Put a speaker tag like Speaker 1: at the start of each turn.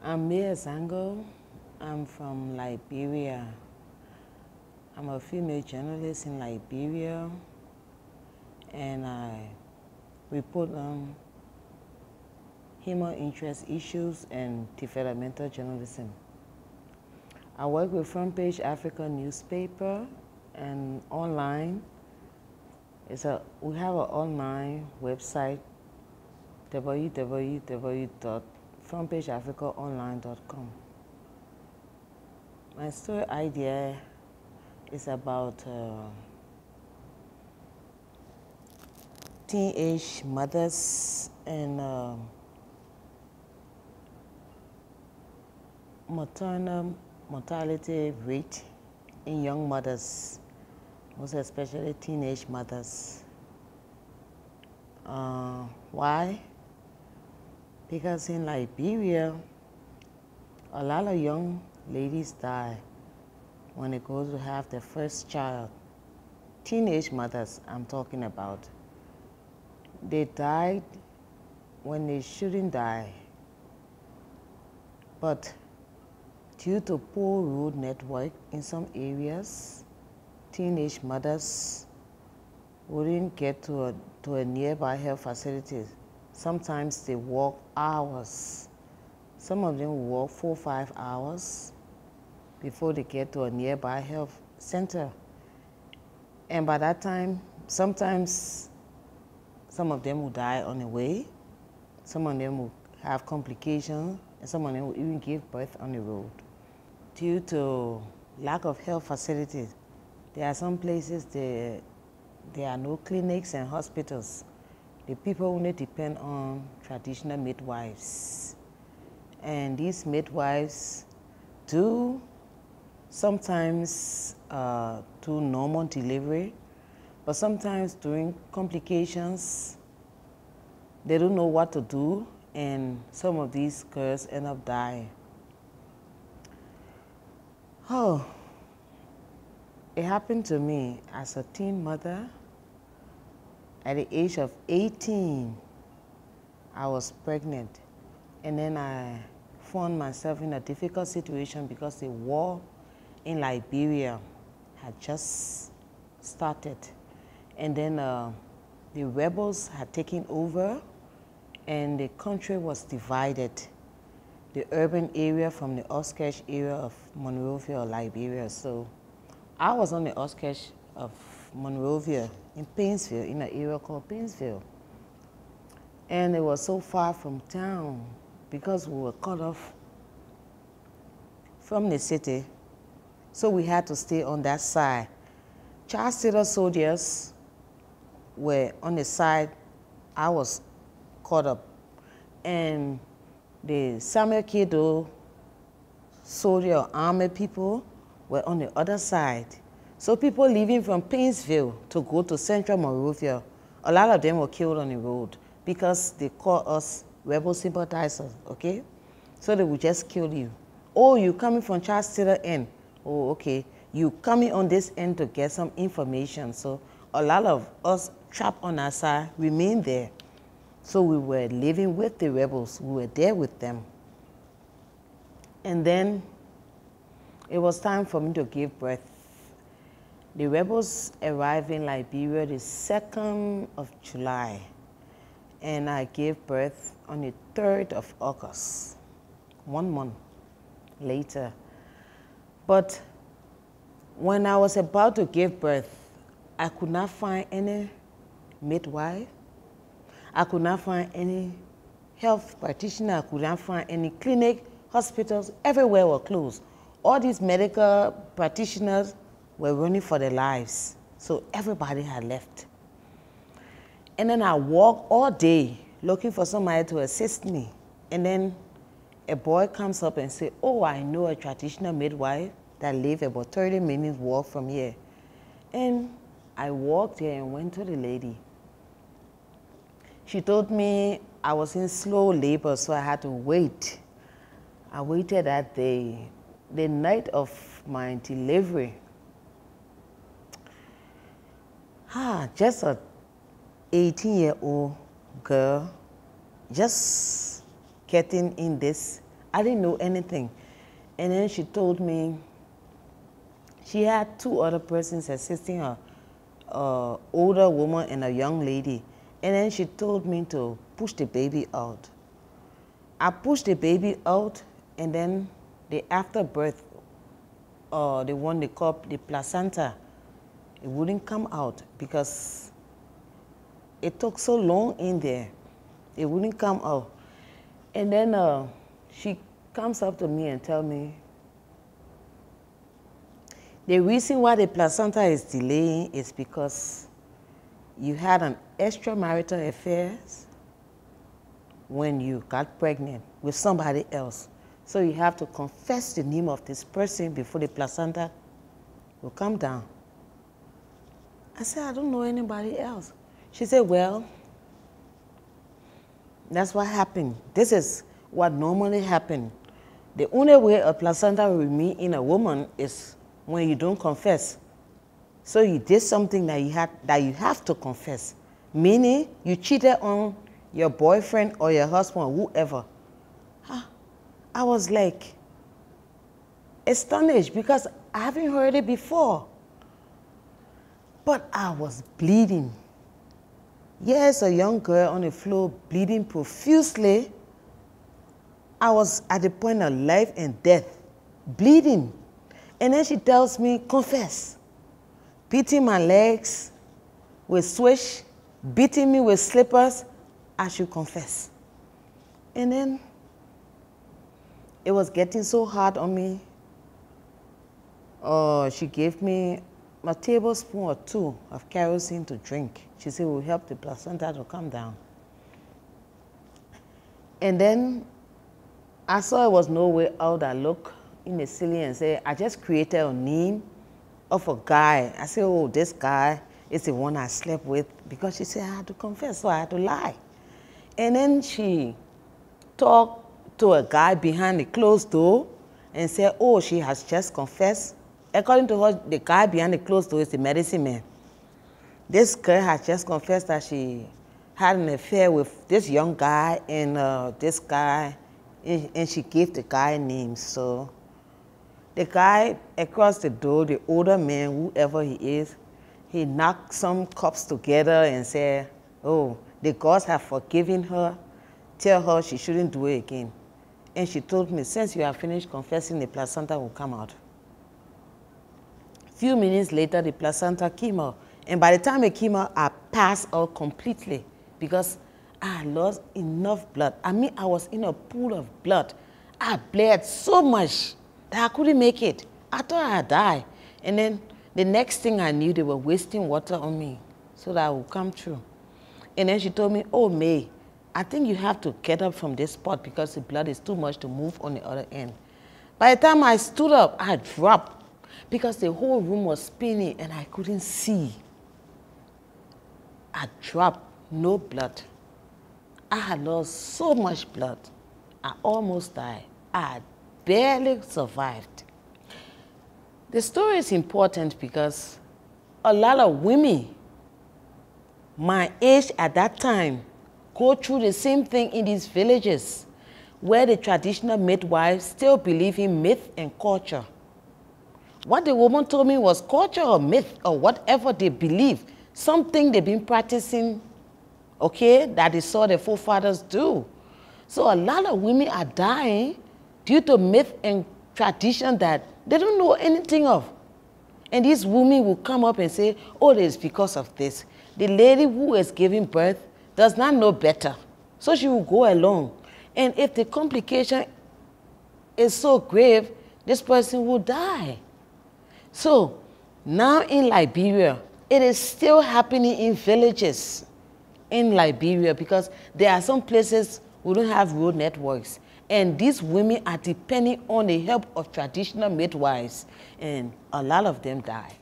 Speaker 1: I'm Mae Azango. I'm from Liberia. I'm a female journalist in Liberia, and I report on human interest issues and developmental journalism. I work with Front Page Africa newspaper and online. We have an online website, www.frontpageafricaonline.com. My story idea is about teenage mothers and maternal mortality rate in young mothers, most especially teenage mothers. Why? Because in Liberia, a lot of young ladies die when they go to have their first child. Teenage mothers I'm talking about. They died when they shouldn't die. But due to poor road network in some areas, teenage mothers wouldn't get to a nearby health facility. Sometimes they walk hours. Some of them walk 4 or 5 hours before they get to a nearby health center. And by that time, sometimes some of them will die on the way, some of them will have complications, and some of them will even give birth on the road. Due to lack of health facilities, there are some places there are no clinics and hospitals. The people only depend on traditional midwives. And these midwives do sometimes do normal delivery, but sometimes during complications, they don't know what to do, and some of these girls end up dying. Oh, it happened to me as a teen mother. At the age of 18, I was pregnant, and then I found myself in a difficult situation because the war in Liberia had just started, and then the rebels had taken over, and the country was divided. The urban area from the outskirts area of Monrovia, Liberia. So I was on the outskirts of Monrovia in Painesville, in an area called Painesville. And it was so far from town because we were cut off from the city. So we had to stay on that side. Charles Taylor soldiers were on the side I was caught up. And the Samuel Kido soldier army people were on the other side. So people leaving from Painesville to go to Central Monrovia, a lot of them were killed on the road because they call us rebel sympathizers, okay? So they would just kill you. Oh, you coming from Charles Taylor end? Oh, okay. You coming on this end to get some information. So a lot of us trapped on our side remained there. So we were living with the rebels. We were there with them. And then it was time for me to give birth. The rebels arrived in Liberia the 2nd of July, and I gave birth on the 3rd of August, 1 month later. But when I was about to give birth, I could not find any midwife. I could not find any health practitioner. I could not find any clinic, hospitals. Everywhere were closed. All these medical practitioners were running for their lives. So everybody had left. And then I walked all day looking for somebody to assist me. And then a boy comes up and says, oh, I know a traditional midwife that lives about 30 minutes walk from here. And I walked there and went to the lady. She told me I was in slow labor, so I had to wait. I waited that day. The night of my delivery, just a 18-year-old girl, just getting in this I didn't know anything. And then she told me she had 2 other persons assisting her, older woman and a young lady. And then she told me to push the baby out. I pushed the baby out, and then the afterbirth, the one they call the placenta, it wouldn't come out because it took so long in there. It wouldn't come out. And then she comes up to me and tells me, the reason why the placenta is delaying is because you had an extramarital affair when you got pregnant with somebody else. So you have to confess the name of this person before the placenta will come down. I said, I don't know anybody else. She said, well, that's what happened. This is what normally happens. The only way a placenta will remain in a woman is when you don't confess. So you did something that you have to confess. Meaning you cheated on your boyfriend or your husband, whoever. I was like astonished because I haven't heard it before. But I was bleeding. Yes, a young girl on the floor bleeding profusely. I was at the point of life and death, bleeding. And then she tells me, confess. Beating my legs with swish, beating me with slippers, I should confess. And then it was getting so hard on me. She gave me a tablespoon or 2 of kerosene to drink. She said it will help the placenta to come down. And then I saw it was no way out. I looked in the ceiling and said, I just created a name of a guy. I said, oh, this guy is the one I slept with, because she said I had to confess, so I had to lie. And then she talked to a guy behind the closed door and said, oh, she has just confessed. According to her, the guy behind the closed door is the medicine man. This girl has just confessed that she had an affair with this young guy and this guy, and she gave the guy names. So the guy across the door, the older man, whoever he is, he knocked some cups together and said, oh, the gods have forgiven her. Tell her she shouldn't do it again. And she told me, since you have finished confessing, the placenta will come out. A few minutes later, the placenta came out. And by the time it came out, I passed out completely because I lost enough blood. I mean, I was in a pool of blood. I bled so much that I couldn't make it. I thought I had died. And then the next thing I knew, they were wasting water on me so that I would come through. And then she told me, oh, Mae, I think you have to get up from this spot because the blood is too much to move on the other end. By the time I stood up, I dropped because the whole room was spinning and I couldn't see. I dropped, no blood. I had lost so much blood. I almost died. I barely survived. The story is important because a lot of women my age at that time go through the same thing in these villages where the traditional midwives still believe in myth and culture. What the woman told me was culture or myth or whatever they believe, something they've been practicing, okay, that they saw their forefathers do. So a lot of women are dying due to myth and tradition that they don't know anything of. And these women will come up and say, oh, it is because of this. The lady who is giving birth does not know better, so she will go along. And if the complication is so grave, this person will die. So now in Liberia, it is still happening in villages in Liberia because there are some places we don't have road networks. And these women are depending on the help of traditional midwives, and a lot of them die.